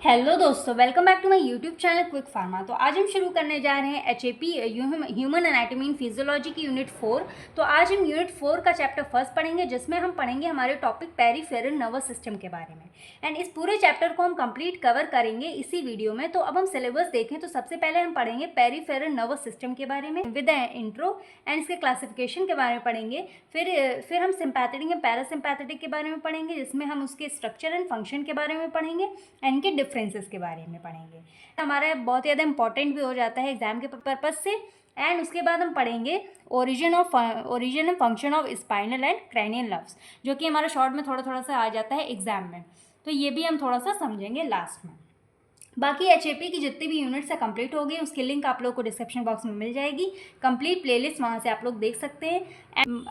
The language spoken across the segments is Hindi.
हेलो दोस्तों, welcome back to my YouTube channel quick pharma. तो आज हम शुरू करने जा रहे हैं HAP human anatomy and physiology की यूनिट 4। तो आज हम यूनिट 4 का चैप्टर फर्स्ट पढ़ेंगे, जिसमें हम पढ़ेंगे हमारे टॉपिक पेरिफेरल नर्वस सिस्टम के बारे में। एंड इस पूरे चैप्टर को हम कंप्लीट कवर करेंगे इसी वीडियो में। तो अब हम सिलेबस देखें तो सबसे पहले हम पढ़ेंगे पेरिफेरल नर्वस सिस्टम के बारे में विद इंट्रो एंड इसके क्लासिफिकेशन के बारे में पढ़ेंगे। फिर हम सिंपैथेटिक एंड पैरासिम्पैथेटिक के बारे में पढ़ेंगे, जिसमें हम उसके स्ट्रक्चर एंड फंक्शन के बारे में पढ़ेंगे एंड इनके डिफरेंसेस के बारे में पढ़ेंगे। हमारा बहुत ज़्यादा इंपॉर्टेंट भी हो जाता है एग्जाम के पर्पज़ से। एंड उसके बाद हम पढ़ेंगे origin and function of spinal and cranial nerves, जो कि हमारा शॉर्ट में थोड़ा सा आ जाता है एग्जाम में। तो ये भी हम थोड़ा सा समझेंगे लास्ट में। बाकी एचएपी की जितनी भी यूनिट्स है कंप्लीट हो गई, उसकी लिंक आप लोग को डिस्क्रिप्शन बॉक्स में मिल जाएगी। कंप्लीट प्लेलिस्ट वहाँ से आप लोग देख सकते हैं।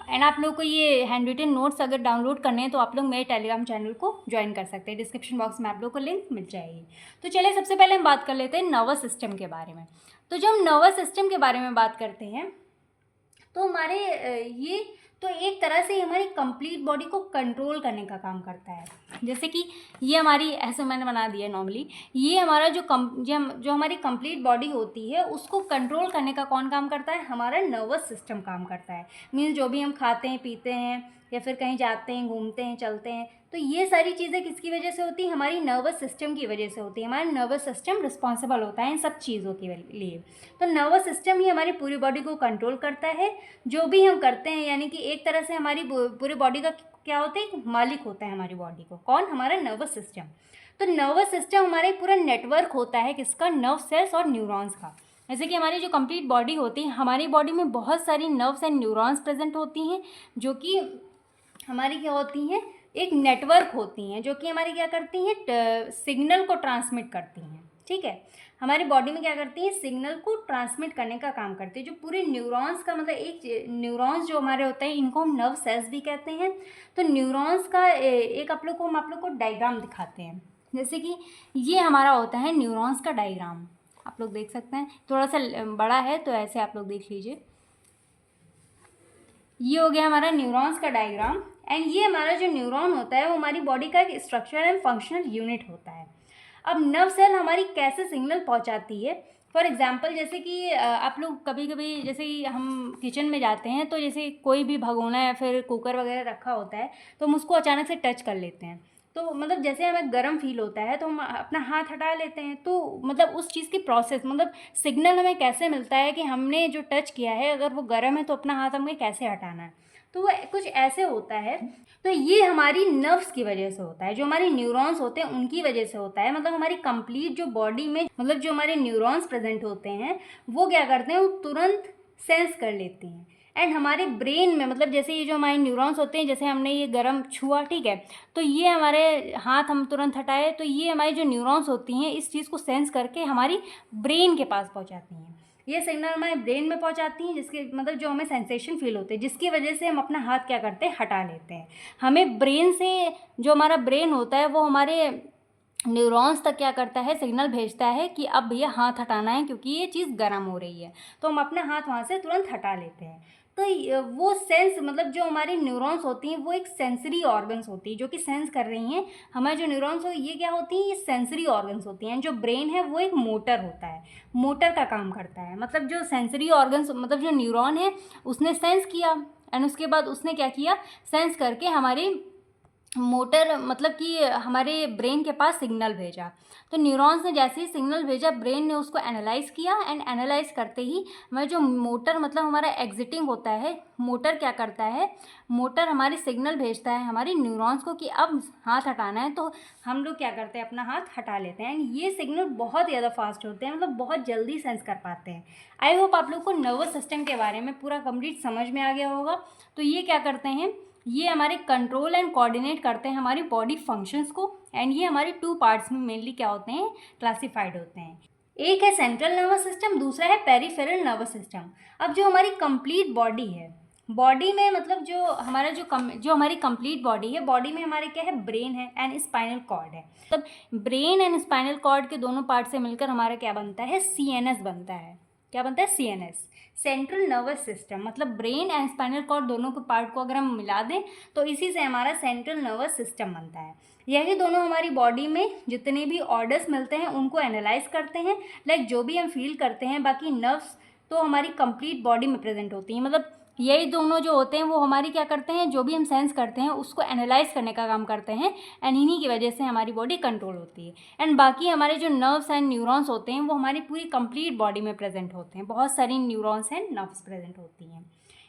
एंड आप लोग को ये हैंड रिटन नोट्स अगर डाउनलोड करने हैं तो आप लोग मेरे टेलीग्राम चैनल को ज्वाइन कर सकते हैं। डिस्क्रिप्शन बॉक्स में आप लोग को लिंक मिल जाएगी। तो चलिए सबसे पहले हम बात कर लेते हैं नर्वस सिस्टम के बारे में। तो जब हम नर्वस सिस्टम के बारे में बात करते हैं तो हमारे ये तो एक तरह से हमारी कंप्लीट बॉडी को कंट्रोल करने का काम करता है। जैसे कि ये हमारी, ऐसे मैंने बना दिया नॉर्मली, ये हमारा जो हमारी कंप्लीट बॉडी होती है उसको कंट्रोल करने का कौन काम करता है? हमारा नर्वस सिस्टम काम करता है। मीन्स जो भी हम खाते हैं, पीते हैं या फिर कहीं जाते हैं, घूमते हैं, चलते हैं, तो ये सारी चीज़ें किसकी वजह से होती है? हमारी नर्वस सिस्टम की वजह से होती है। हमारा नर्वस सिस्टम रिस्पॉन्सिबल होता है इन सब चीज़ों के लिए। तो नर्वस सिस्टम ही हमारी पूरी बॉडी को कंट्रोल करता है। जो भी हम करते हैं, यानी कि एक तरह से हमारी पूरी बॉडी का क्या होता है? मालिक होता है हमारी बॉडी को। कौन? हमारा नर्वस सिस्टम। तो नर्वस सिस्टम हमारा पूरा नेटवर्क होता है किसका? नर्व सेल्स और न्यूरॉन्स का। जैसे कि हमारी जो कंप्लीट बॉडी होती है, हमारी बॉडी में बहुत सारी नर्व्स एंड न्यूरॉन्स प्रेजेंट होती हैं, जो कि हमारी क्या होती हैं? एक नेटवर्क होती हैं, जो कि हमारी क्या करती हैं? सिग्नल को ट्रांसमिट करती हैं। ठीक है, हमारी बॉडी में क्या करती है? सिग्नल को ट्रांसमिट करने का काम करती है। जो पूरे न्यूरॉन्स का मतलब, एक न्यूरॉन्स जो हमारे होते हैं, इनको हम नर्व सेल्स भी कहते हैं। तो न्यूरॉन्स का एक आप लोग को डायग्राम दिखाते हैं। जैसे कि ये हमारा होता है न्यूरॉन्स का डायग्राम, आप लोग देख सकते हैं। थोड़ा सा बड़ा है तो ऐसे आप लोग देख लीजिए। ये हो गया हमारा न्यूरॉन्स का डायग्राम। एंड ये हमारा जो न्यूरॉन होता है वो हमारी बॉडी का एक स्ट्रक्चर एंड फंक्शनल यूनिट होता है। अब नर्व सेल हमारी कैसे सिग्नल पहुंचाती है? फॉर एग्जांपल, जैसे कि आप लोग कभी कभी जैसे कि हम किचन में जाते हैं, तो जैसे कोई भी भगोना या फिर कुकर वगैरह रखा होता है तो हम उसको अचानक से टच कर लेते हैं। तो मतलब जैसे हमें गर्म फील होता है तो हम अपना हाथ हटा लेते हैं। तो मतलब उस चीज़ की प्रोसेस, मतलब सिग्नल हमें कैसे मिलता है कि हमने जो टच किया है अगर वो गर्म है तो अपना हाथ हमें कैसे हटाना है। तो वो कुछ ऐसे होता है। तो ये हमारी नर्व्स की वजह से होता है, जो हमारी न्यूरॉन्स होते हैं उनकी वजह से होता है। मतलब हमारी कंप्लीट जो बॉडी में, मतलब जो हमारे न्यूरॉन्स प्रेजेंट होते हैं वो क्या करते हैं? वो तुरंत सेंस कर लेते हैं। एंड हमारे ब्रेन में, मतलब जैसे ये जो हमारे न्यूरॉन्स होते हैं, जैसे हमने ये गर्म छुआ, ठीक है, तो ये हमारे हाथ हम तुरंत हटाए तो ये हमारी जो न्यूरॉन्स होती हैं इस चीज़ को सेंस करके हमारी ब्रेन के पास पहुंचाती हैं। ये सिग्नल हमारे ब्रेन में पहुंचाती हैं, जिसके मतलब जो हमें सेंसेशन फील होते हैं, जिसकी वजह से हम अपना हाथ क्या करते हैं? हटा लेते हैं। हमें ब्रेन से, जो हमारा ब्रेन होता है वो हमारे न्यूरॉन्स तक क्या करता है? सिग्नल भेजता है कि अब भैया हाथ हटाना है क्योंकि ये चीज़ गर्म हो रही है। तो हम अपना हाथ वहाँ से तुरंत हटा लेते हैं। तो वो सेंस, मतलब जो हमारी न्यूरॉन्स होती हैं वो एक सेंसरी ऑर्गन्स होती है जो कि सेंस कर रही हैं। हमारे जो न्यूरॉन्स हो ये क्या होती हैं? ये सेंसरी ऑर्गन्स होती हैं। जो ब्रेन है वो एक मोटर होता है, मोटर का काम करता है। मतलब जो सेंसरी ऑर्गन्स, मतलब जो न्यूरॉन है उसने सेंस किया एंड उसके बाद उसने क्या किया? सेंस करके हमारी मोटर, मतलब कि हमारे ब्रेन के पास सिग्नल भेजा। तो न्यूरॉन्स ने जैसे ही सिग्नल भेजा, ब्रेन ने उसको एनालाइज किया एंड एनालाइज करते ही हमारा जो मोटर, मतलब हमारा एग्जिटिंग होता है, मोटर क्या करता है? मोटर हमारी सिग्नल भेजता है हमारी न्यूरॉन्स को कि अब हाथ हटाना है। तो हम लोग क्या करते हैं? अपना हाथ हटा लेते हैं। एंड ये सिग्नल बहुत ज़्यादा फास्ट होते हैं, मतलब बहुत जल्दी सेंस कर पाते हैं। आई होप आप लोग को नर्वस सिस्टम के बारे में पूरा कंप्लीट समझ में आ गया होगा। तो ये क्या करते हैं? ये हमारे कंट्रोल एंड कोऑर्डिनेट करते हैं हमारी बॉडी फंक्शंस को। एंड ये हमारे 2 पार्ट्स में मेनली क्या होते हैं? क्लासिफाइड होते हैं। एक है सेंट्रल नर्वस सिस्टम, दूसरा है पेरिफेरल नर्वस सिस्टम। अब जो हमारी कंप्लीट बॉडी है, बॉडी में मतलब जो हमारा जो हमारी कंप्लीट बॉडी है, बॉडी में हमारे क्या है? ब्रेन है एंड स्पाइनल कॉर्ड है। मतलब ब्रेन एंड स्पाइनल कॉर्ड के दोनों पार्ट से मिलकर हमारा क्या बनता है? CNS बनता है। क्या बनता है, सीएनएस, सेंट्रल नर्वस सिस्टम। मतलब ब्रेन एंड स्पाइनल कॉर्ड दोनों के पार्ट को अगर हम मिला दें तो इसी से हमारा सेंट्रल नर्वस सिस्टम बनता है। यही दोनों हमारी बॉडी में जितने भी ऑर्डर्स मिलते हैं उनको एनालाइज करते हैं, लाइक जो भी हम फील करते हैं। बाकी नर्व्स तो हमारी कंप्लीट बॉडी में प्रेजेंट होती हैं। मतलब यही दोनों जो होते हैं वो हमारी क्या करते हैं, जो भी हम सेंस करते हैं उसको एनालाइज करने का काम करते हैं, एंड इन्हीं की वजह से हमारी बॉडी कंट्रोल होती है। एंड बाकी हमारे जो नर्व्स एंड न्यूरॉन्स होते हैं वो हमारी पूरी कंप्लीट बॉडी में प्रेजेंट होते हैं। बहुत सारी न्यूरॉन्स एंड नर्व्स प्रेजेंट होती हैं।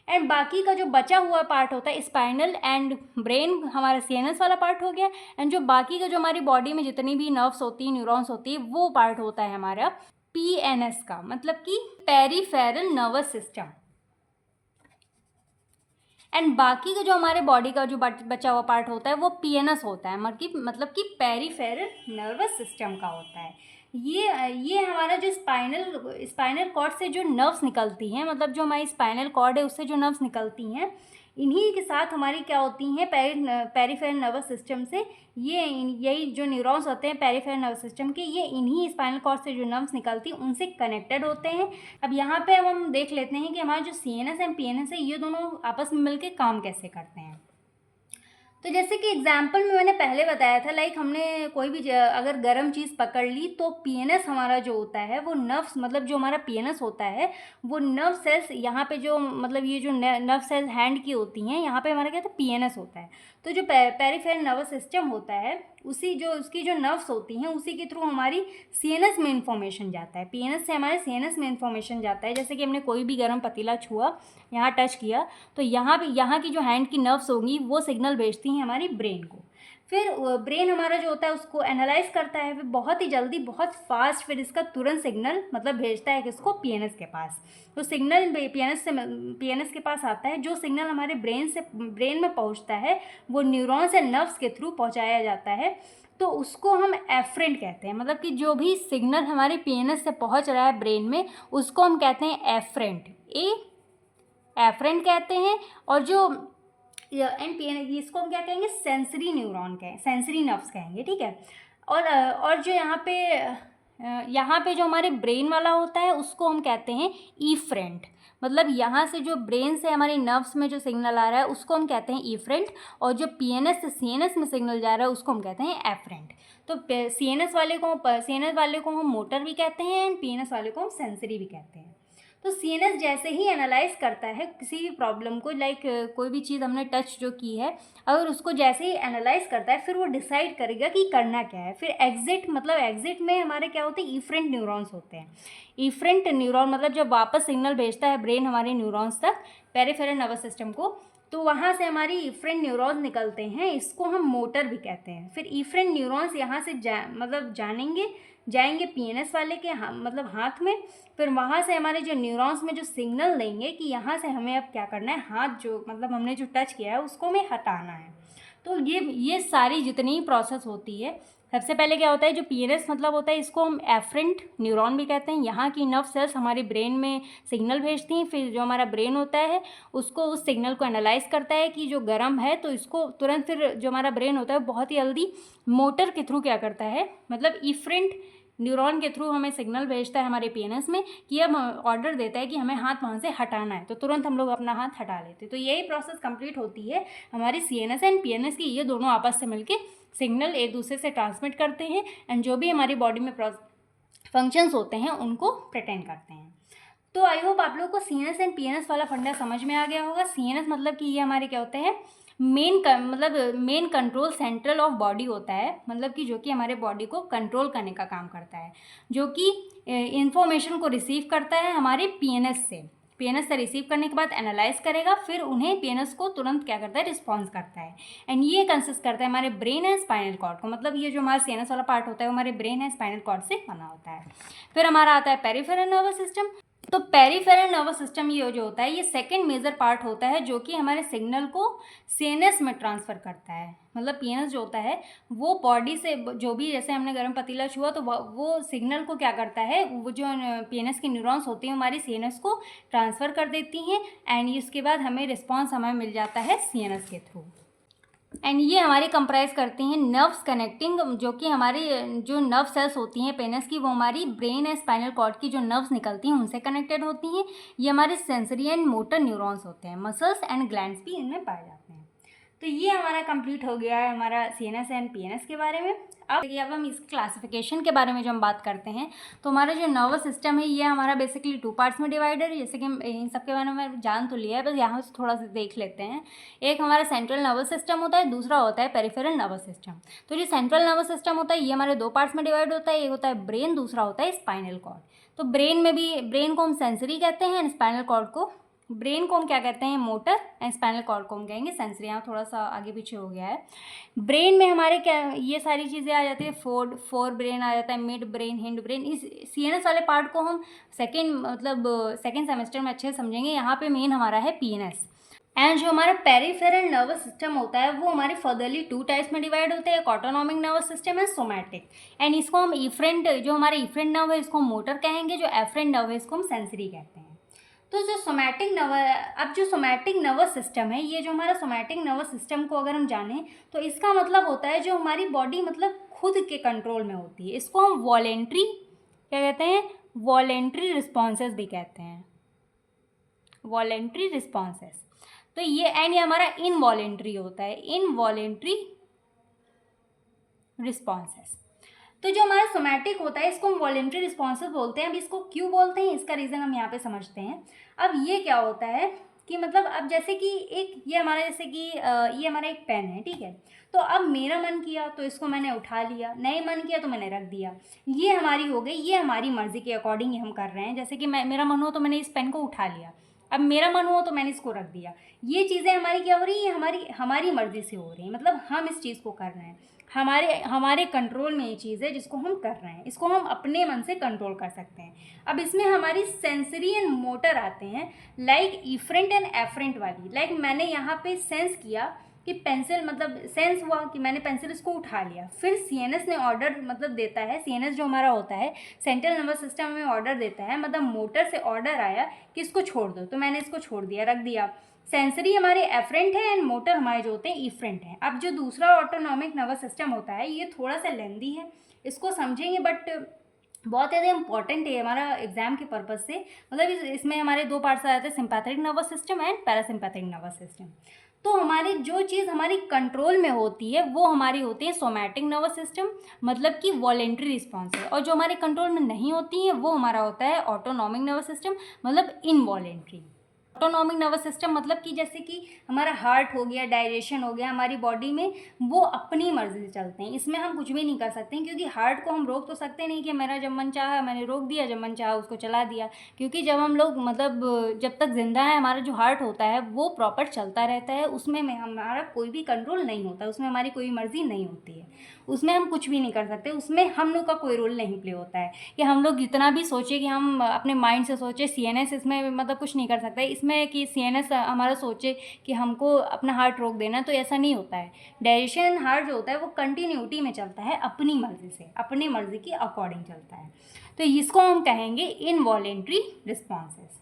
एंड बाकी का जो बचा हुआ पार्ट होता है स्पाइनल एंड ब्रेन, हमारा सीएनएस वाला पार्ट हो गया। एंड जो बाकी का जो हमारी बॉडी में जितनी भी नर्व्स होती हैं, न्यूरॉन्स होती है, वो पार्ट होता है हमारा पीएनएस का, मतलब कि पेरिफेरल नर्वस सिस्टम। एंड बाकी का जो हमारे बॉडी का जो बचा हुआ पार्ट होता है वो पीएनएस होता है, मतलब कि पेरिफेरल नर्वस सिस्टम का होता है। ये हमारा जो स्पाइनल कॉर्ड से जो नर्व्स निकलती हैं, मतलब जो हमारी स्पाइनल कॉर्ड है उससे जो नर्व्स निकलती हैं, इन्हीं के साथ हमारी क्या होती हैं, पेरिफेरल नर्वस सिस्टम से यही जो न्यूरॉन्स होते हैं पेरिफेरल नर्वस सिस्टम के, ये इन्हीं स्पाइनल कॉर्ड से जो नर्व्स निकलती हैं उनसे कनेक्टेड होते हैं। अब यहाँ पे हम देख लेते हैं कि हमारा जो सीएनएस एंड पीएनएस है ये दोनों आपस में मिलकर काम कैसे करते हैं। तो जैसे कि एग्जाम्पल में मैंने पहले बताया था, लाइक हमने कोई भी अगर गर्म चीज़ पकड़ ली तो पीएनएस हमारा जो होता है वो नर्व्स, मतलब जो हमारा पीएनएस होता है वो नर्व सेल्स, यहाँ पे जो मतलब ये जो नर्व सेल्स हैंड की होती हैं, यहाँ पे हमारा क्या होता है, पीएनएस होता है। तो जो पेरिफेरल नर्वस सिस्टम होता है उसकी जो नर्व्स होती हैं उसी के थ्रू हमारी सीएनएस में इंफॉर्मेशन जाता है। पीएनएस से हमारे सीएनएस में इंफॉर्मेशन जाता है। जैसे कि हमने कोई भी गर्म पतीला छुआ, यहाँ टच किया, तो यहाँ की जो हैंड की नर्व्स होंगी वो सिग्नल भेजती हैं हमारी ब्रेन को। फिर ब्रेन हमारा जो होता है उसको एनालाइज करता है, फिर बहुत ही जल्दी, बहुत फास्ट, फिर इसका तुरंत सिग्नल मतलब भेजता है किसको, पीएनएस के पास। तो सिग्नल पीएनएस के पास आता है। जो सिग्नल हमारे ब्रेन में पहुंचता है वो न्यूरॉन्स एंड नर्व्स के थ्रू पहुंचाया जाता है। तो उसको हम एफरेंट कहते हैं, मतलब कि जो भी सिग्नल हमारे पीएनएस से पहुंच रहा है ब्रेन में उसको हम कहते हैं एफरेंट, एफरेंट कहते हैं। और जो इसको हम क्या कहेंगे, सेंसरी न्यूरॉन कहें, सेंसरी नर्व्स कहेंगे, ठीक है। और जो यहाँ पे जो हमारे ब्रेन वाला होता है उसको हम कहते हैं ईफ्रेंट। मतलब यहाँ से जो ब्रेन से हमारे नर्व्स में जो सिग्नल आ रहा है उसको हम कहते हैं ईफ्रेंट, और जो पीएनएस से सीएनएस में सिग्नल जा रहा है उसको हम कहते हैं एफरेंट। तो सीएनएस वाले को हम मोटर भी कहते हैं एंड पीएनएस वाले को हम सेंसरी भी कहते हैं। तो सीएनएस जैसे ही एनालाइज करता है किसी भी प्रॉब्लम को, लाइक कोई भी चीज़ हमने टच जो की है, अगर उसको जैसे ही एनालाइज करता है फिर वो डिसाइड करेगा कि करना क्या है। फिर एग्जिट में हमारे क्या होते हैं, इफरेंट न्यूरॉन्स होते हैं। इफरेंट न्यूरॉन मतलब जब वापस सिग्नल भेजता है ब्रेन हमारे न्यूरॉन्स तक, पेरिफेरल नर्वस सिस्टम को, तो वहाँ से हमारी इफरेंट न्यूरॉन्स निकलते हैं, इसको हम मोटर भी कहते हैं। फिर इफरेंट न्यूरॉन्स यहाँ से जाएंगे पीएनएस वाले के मतलब हाथ में। फिर वहाँ से हमारे जो न्यूरॉन्स में जो सिग्नल देंगे कि यहाँ से हमें अब क्या करना है, हाथ जो मतलब हमने जो टच किया है उसको हमें हटाना है। तो ये सारी जितनी ही प्रोसेस होती है, सबसे पहले क्या होता है, जो पीएनएस मतलब होता है इसको हम एफरेंट न्यूरॉन भी कहते हैं। यहाँ की नर्व सेल्स हमारे ब्रेन में सिग्नल भेजती हैं। फिर जो हमारा ब्रेन होता है उसको उस सिग्नल को एनालाइज करता है कि जो गर्म है, तो इसको तुरंत फिर जो हमारा ब्रेन होता है बहुत ही जल्दी मोटर के थ्रू क्या करता है, मतलब इफरेंट न्यूरॉन के थ्रू हमें सिग्नल भेजता है हमारे पीएनएस में कि अब ऑर्डर देता है कि हमें हाथ वहाँ से हटाना है, तो तुरंत हम लोग अपना हाथ हटा लेते हैं। तो यही प्रोसेस कंप्लीट होती है हमारी सीएनएस एंड पीएनएस की। ये दोनों आपस से मिलके सिग्नल एक दूसरे से ट्रांसमिट करते हैं एंड जो भी हमारी बॉडी में फंक्शंस होते हैं उनको प्रिटेंड करते हैं। तो आई होप आप लोग को सीएनएस एंड पीएनएस वाला फंडा समझ में आ गया होगा। सीएनएस मतलब कि ये हमारे क्या होते हैं, main control central of body होता है, मतलब कि जो कि हमारे बॉडी को कंट्रोल करने का काम करता है, जो कि इंफॉर्मेशन को रिसीव करता है हमारे पीएनएस से रिसीव करने के बाद एनालाइज करेगा, फिर उन्हें पीएनएस को तुरंत क्या करता है, रिस्पॉन्स करता है। एंड ये कंसिस्ट करता है हमारे ब्रेन एंड स्पाइनल कॉर्ड को, मतलब ये जो हमारा सीएनएस वाला पार्ट होता है वो हमारे ब्रेन एंड स्पाइनल कॉर्ड से बना होता है। फिर हमारा आता है पेरिफेरल नर्वस सिस्टम। तो पेरिफेरल नर्वस सिस्टम ये जो होता है ये सेकंड मेजर पार्ट होता है जो कि हमारे सिग्नल को सीएनएस में ट्रांसफ़र करता है। मतलब पीएनएस जो होता है वो बॉडी से जो भी, जैसे हमने गर्म पतीला छुआ तो वो सिग्नल को क्या करता है, वो जो पीएनएस की न्यूरॉन्स होती हैं हमारी सीएनएस को ट्रांसफ़र कर देती हैं एंड इसके बाद हमें रिस्पॉन्स मिल जाता है सीएनएस के थ्रू। एंड ये हमारी कंप्राइज करती हैं नर्व्स कनेक्टिंग, जो कि हमारी जो नर्व सेल्स होती हैं पेनिस की, वो हमारी ब्रेन एंड स्पाइनल कॉर्ड की जो नर्व्स निकलती हैं उनसे कनेक्टेड होती हैं। ये हमारे सेंसरी एंड मोटर न्यूरॉन्स होते हैं। मसल्स एंड ग्लैंड्स भी इनमें पाए जाते हैं। तो ये हमारा कंप्लीट हो गया है हमारा CNS एंड PNS के बारे में। अब हम इस क्लासिफिकेशन के बारे में जो हम बात करते हैं, तो हमारा जो नर्वस सिस्टम है ये हमारा बेसिकली 2 पार्ट्स में डिवाइडेड है। जैसे कि हम इन सब के बारे में जान तो लिया है, बस यहाँ से थोड़ा सा देख लेते हैं। एक हमारा सेंट्रल नर्वस सिस्टम होता है, दूसरा होता है पेरिफेरल नर्वस सिस्टम। तो जो सेंट्रल नर्वस सिस्टम होता है ये हमारे 2 पार्ट्स में डिवाइड होता है। एक होता है ब्रेन, दूसरा होता है स्पाइनल कॉर्ड। तो ब्रेन को हम सेंसरी कहते हैं एंड स्पाइनल कॉर्ड को, ब्रेन को हम क्या कहते हैं मोटर एंड स्पाइनल कॉर्ड को हम कहेंगे सेंसरी। यहाँ थोड़ा सा आगे पीछे हो गया है। ब्रेन में हमारे क्या ये सारी चीज़ें आ जाती है, फोर ब्रेन आ जाता है, मिड ब्रेन, हिंड ब्रेन। इस CNS वाले पार्ट को हम सेकेंड सेमेस्टर में अच्छे से समझेंगे। यहाँ पे मेन हमारा है PNS। एंड जो हमारा पेरिफेरल नर्वस सिस्टम होता है वो हमारे फर्दरली 2 टाइप्स में डिवाइड होते हैं, ऑटोनॉमिक नर्वस सिस्टम है, सोमैटिक। एंड इसको हम जो हमारे इफरेंट नर्व है इसको हम मोटर कहेंगे, जो एफरेंट नर्व है इसको हम सेंसरी कहते हैं। तो जो सोमैटिक नर्वस सिस्टम है, ये जो हमारा सोमैटिक नर्वस सिस्टम को अगर हम जानें तो इसका मतलब होता है जो हमारी बॉडी मतलब खुद के कंट्रोल में होती है। इसको हम वॉलेंट्री क्या कहते हैं, वॉलेंट्री रिस्पॉन्सेस भी कहते हैं, वॉलेंट्री रिस्पॉन्सेस। तो ये हमारा इनवॉलेंट्री होता है, इनवॉलेंट्री रिस्पॉन्सेस। तो जो हमारा सोमैटिक होता है इसको हम वॉलेंट्री रिस्पॉन्सेस बोलते हैं। अब इसको क्यों बोलते हैं इसका रीज़न हम यहाँ पे समझते हैं। अब ये क्या होता है कि मतलब अब जैसे कि ये हमारा एक पेन है, ठीक है। तो अब मेरा मन किया तो इसको मैंने उठा लिया, नहीं मन किया तो मैंने रख दिया। ये हमारी हो गई, ये हमारी मर्ज़ी के अकॉर्डिंग हम कर रहे हैं। जैसे कि मेरा मन हो तो मैंने इस पेन को उठा लिया, अब मेरा मन हो तो मैंने इसको रख दिया। ये चीज़ें हमारी क्या हो रही है, हमारी मर्ज़ी से हो रही हैं। मतलब हम इस चीज़ को कर रहे हैं, हमारे कंट्रोल में ये चीज़ है जिसको हम कर रहे हैं। इसको हम अपने मन से कंट्रोल कर सकते हैं। अब इसमें हमारी सेंसरी एंड मोटर आते हैं, लाइक इफरेंट एंड एफरेंट वाली। लाइक मैंने यहाँ पे सेंस किया कि पेंसिल, मतलब सेंस हुआ कि मैंने पेंसिल इसको उठा लिया। फिर CNS ने ऑर्डर मतलब देता है, CNS जो हमारा होता है सेंट्रल नर्वस सिस्टम में ऑर्डर देता है, मतलब मोटर से ऑर्डर आया कि इसको छोड़ दो, तो मैंने इसको छोड़ दिया, रख दिया। सेंसरी हमारे एफरेंट है एंड मोटर हमारे जो होते हैं इफरेंट हैं। अब जो दूसरा ऑटोनॉमिक नर्वस सिस्टम होता है ये थोड़ा सा लेंदी है, इसको समझेंगे बट बहुत ज़्यादा इंपॉर्टेंट है हमारा एग्जाम के पर्पज़ से। मतलब इसमें हमारे 2 पार्ट्स आ जाते हैं, sympathetic nervous system and parasympathetic nervous system. तो हमारी जो चीज़ हमारी कंट्रोल में होती है वो हमारी होती है सोमैटिक नर्वस सिस्टम, मतलब कि वॉलेंट्री रिस्पॉन्स है। और जो हमारे कंट्रोल में नहीं होती है वो हमारा होता है ऑटोनॉमिक नर्वस सिस्टम, मतलब इनवॉलेंट्री। ऑटोनॉमिक नर्वस सिस्टम मतलब कि जैसे कि हमारा हार्ट हो गया, डायजेशन हो गया, हमारी बॉडी में वो अपनी मर्जी से चलते हैं। इसमें हम कुछ भी नहीं कर सकते हैं, क्योंकि हार्ट को हम रोक तो सकते नहीं कि मेरा जब मन चाहा मैंने रोक दिया, जब मन चाहा उसको चला दिया। क्योंकि जब हम लोग मतलब जब तक जिंदा है हमारा जो हार्ट होता है वो प्रॉपर चलता रहता है, उसमें हमारा कोई भी कंट्रोल नहीं होता, उसमें हमारी कोई मर्जी नहीं होती है, उसमें हम कुछ भी नहीं कर सकते, उसमें हम लोग का कोई रोल नहीं प्ले होता है। कि हम लोग जितना भी सोचे कि हम अपने माइंड से सोचे, CNS इसमें मतलब कुछ नहीं कर सकता इसमें कि CNS हमारा सोचे कि हमको अपना हार्ट रोक देना, तो ऐसा नहीं होता है। डायजेशन हार्ट जो होता है वो कंटिन्यूटी में चलता है, अपनी मर्जी से, अपनी मर्जी के अकॉर्डिंग चलता है। तो इसको हम कहेंगे इनवॉलेंट्री रिस्पॉन्सेस।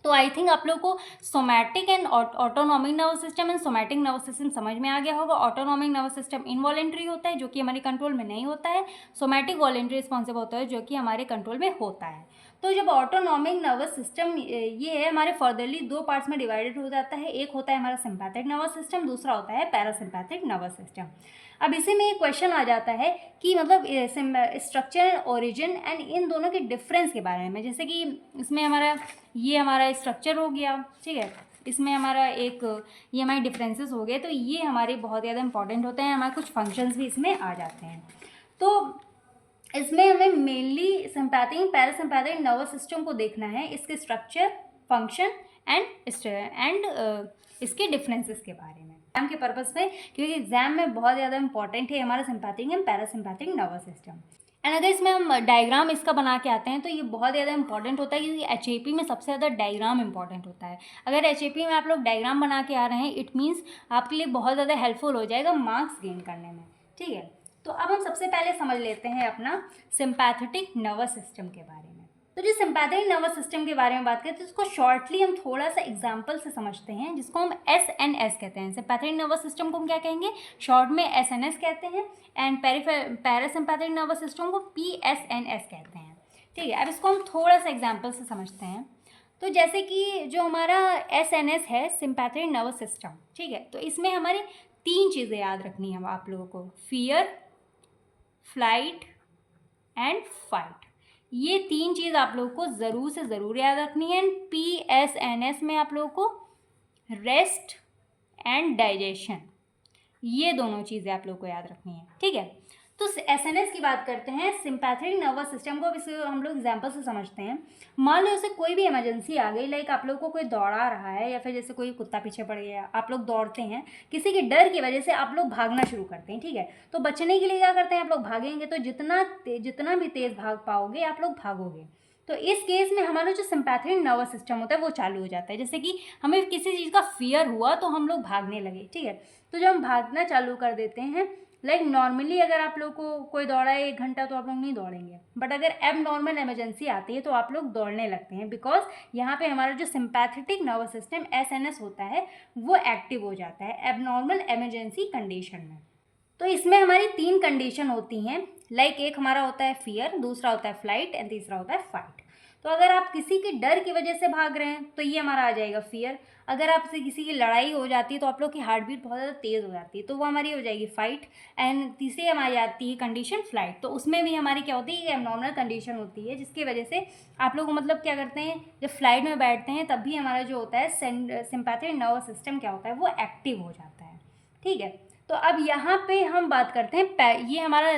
तो आई थिंक आप लोग को somatic and autonomic nervous system and somatic nervous system समझ में आ गया होगा। ऑटोनॉमिक नर्वस सिस्टम इनवॉलेंट्री होता है जो कि हमारे कंट्रोल में नहीं होता है, सोमैटिक वॉलेंट्री रिस्पॉन्सिव होता है जो कि हमारे कंट्रोल में होता है। तो जब ऑटोनॉमिक नर्वस सिस्टम ये है हमारे फर्दरली 2 पार्ट्स में डिवाइडेड हो जाता है। एक होता है हमारा सिंपैथिक नर्वस सिस्टम, दूसरा होता है पैरासिम्पैथिक नर्वस सिस्टम। अब इसी में एक क्वेश्चन आ जाता है कि मतलब structure and origin and in दोनों के डिफरेंस के बारे में। जैसे कि इसमें हमारा स्ट्रक्चर हो गया, ठीक है, इसमें हमारा ये हमारे डिफरेंसेस हो गए। तो ये हमारे बहुत ज़्यादा इंपॉर्टेंट होते हैं, हमारे कुछ फंक्शंस भी इसमें आ जाते हैं। तो इसमें हमें mainly sympathetic parasympathetic nervous system को देखना है, इसके स्ट्रक्चर, फंक्शन एंड इसके डिफरेंसेस के बारे में एग्जाम के पर्पज़ में, क्योंकि एग्जाम में बहुत ज़्यादा इंपॉर्टेंट है हमारा sympathetic and parasympathetic nervous system. And अगर इसमें हम डायग्राम इसका बना के आते हैं तो ये बहुत ज़्यादा इंपॉर्टेंट होता है, क्योंकि HAP में सबसे ज़्यादा डायग्राम इंपॉर्टेंट होता है। अगर HAP में आप लोग डायग्राम बना के आ रहे हैं इट मीन्स आपके लिए बहुत ज़्यादा हेल्पफुल हो जाएगा मार्क्स गेन करने में, ठीक है। तो अब हम सबसे पहले समझ लेते हैं अपना सिंपैथेटिक नर्वस सिस्टम के बारे में। तो जो सिंपैथेटिक नर्वस सिस्टम के बारे में बात करें तो इसको शॉर्टली हम थोड़ा सा एग्जाम्पल से समझते हैं, जिसको हम एस कहते हैं। सिंपैथेटिक नर्वस सिस्टम को हम क्या कहेंगे, शॉर्ट में एस कहते हैं, एंड पैरासिम्पैथेटिक नर्वस सिस्टम को PSNS कहते हैं। ठीक है, अब इसको हम थोड़ा सा एग्जाम्पल से समझते हैं। तो जैसे कि जो हमारा SNS है, सिंपैथेटिक नर्वस सिस्टम, ठीक है, तो इसमें हमारी 3 चीज़ें याद रखनी है आप लोगों को, फियर, फ्लाइट एंड फाइट। ये 3 चीज़ आप लोगों को ज़रूर से ज़रूर याद रखनी है। एंड PSNS में आप लोगों को रेस्ट एंड डाइजेशन, ये दोनों चीज़ें आप लोगों को याद रखनी है। ठीक है, तो SNS की बात करते हैं, सिंपैथेटिक नर्वस सिस्टम को। अब इसे हम लोग एग्जाम्पल से समझते हैं। मान लो जैसे कोई भी इमरजेंसी आ गई, लाइक आप लोग को कोई दौड़ा रहा है, या फिर जैसे कोई कुत्ता पीछे पड़ गया, आप लोग दौड़ते हैं, किसी के डर की वजह से आप लोग भागना शुरू करते हैं। ठीक है, तो बचने के लिए क्या करते हैं, आप लोग भागेंगे, तो जितना भी तेज़ भाग पाओगे आप लोग भागोगे। तो इस केस में हमारा जो सिंपैथेटिक नर्वस सिस्टम होता है वो चालू हो जाता है। जैसे कि हमें किसी चीज़ का फियर हुआ तो हम लोग भागने लगे। ठीक है, तो जब हम भागना चालू कर देते हैं, लाइक नॉर्मली अगर आप लोग को कोई दौड़ा है 1 घंटा तो आप लोग नहीं दौड़ेंगे, बट अगर एब नॉर्मल इमरजेंसी आती है तो आप लोग दौड़ने लगते हैं, बिकॉज यहाँ पे हमारा जो सिंपैथेटिक नर्वस सिस्टम SNS होता है वो एक्टिव हो जाता है एब नॉर्मल इमरजेंसी कंडीशन में। तो इसमें हमारी 3 कंडीशन होती हैं, लाइक एक हमारा होता है फियर, दूसरा होता है फ्लाइट एंड तीसरा होता है फाइट। तो अगर आप किसी के डर की वजह से भाग रहे हैं तो ये हमारा आ जाएगा फियर। अगर आपसे किसी की लड़ाई हो जाती है तो आप लोग की हार्ट बीट बहुत ज़्यादा तेज़ हो जाती है, तो वो हमारी हो जाएगी फाइट। एंड तीसरी हमारी आती है कंडीशन फ्लाइट। तो उसमें भी हमारी क्या होती है, एबनॉर्मल कंडीशन होती है, जिसकी वजह से आप लोग मतलब क्या करते हैं, जब फ्लाइट में बैठते हैं तब भी हमारा जो होता है सिंपैथेटिक नर्वस सिस्टम क्या होता है वो एक्टिव हो जाता है। ठीक है, तो अब यहाँ पे हम बात करते हैं ये हमारा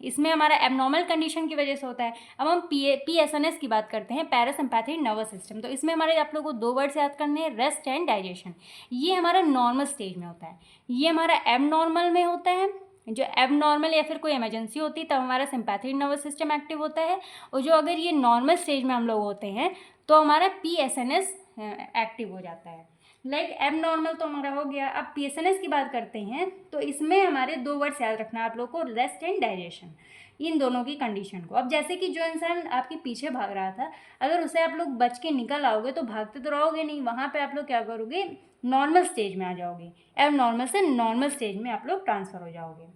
इसमें हमारा एबनॉर्मल कंडीशन की वजह से होता है। अब हम PSNS की बात करते हैं, पैरासिम्पैथेटिक नर्वस सिस्टम। तो इसमें हमारे आप लोगों को 2 वर्ड्स याद करने हैं, रेस्ट एंड डाइजेशन। ये हमारा नॉर्मल स्टेज में होता है, ये हमारा एबनॉर्मल में होता है। जो एबनॉर्मल या फिर कोई इमरजेंसी होती है तब हमारा सिंपैथेटिक नर्वस सिस्टम एक्टिव होता है, और जो अगर ये नॉर्मल स्टेज में हम लोग होते हैं तो हमारा PSNS एक्टिव हो जाता है। लाइक एब नॉर्मल तो हमारा हो गया। अब PSNS की बात करते हैं तो इसमें हमारे 2 वर्ड्स याद रखना है आप लोग को, रेस्ट एंड डाइजेशन, इन दोनों की कंडीशन को। अब जैसे कि जो इंसान आपके पीछे भाग रहा था, अगर उसे आप लोग बच के निकल आओगे तो भागते तो रहोगे नहीं, वहाँ पे आप लोग क्या करोगे, नॉर्मल स्टेज में आ जाओगे, एब नॉर्मल से नॉर्मल स्टेज में आप लोग ट्रांसफ़र हो जाओगे।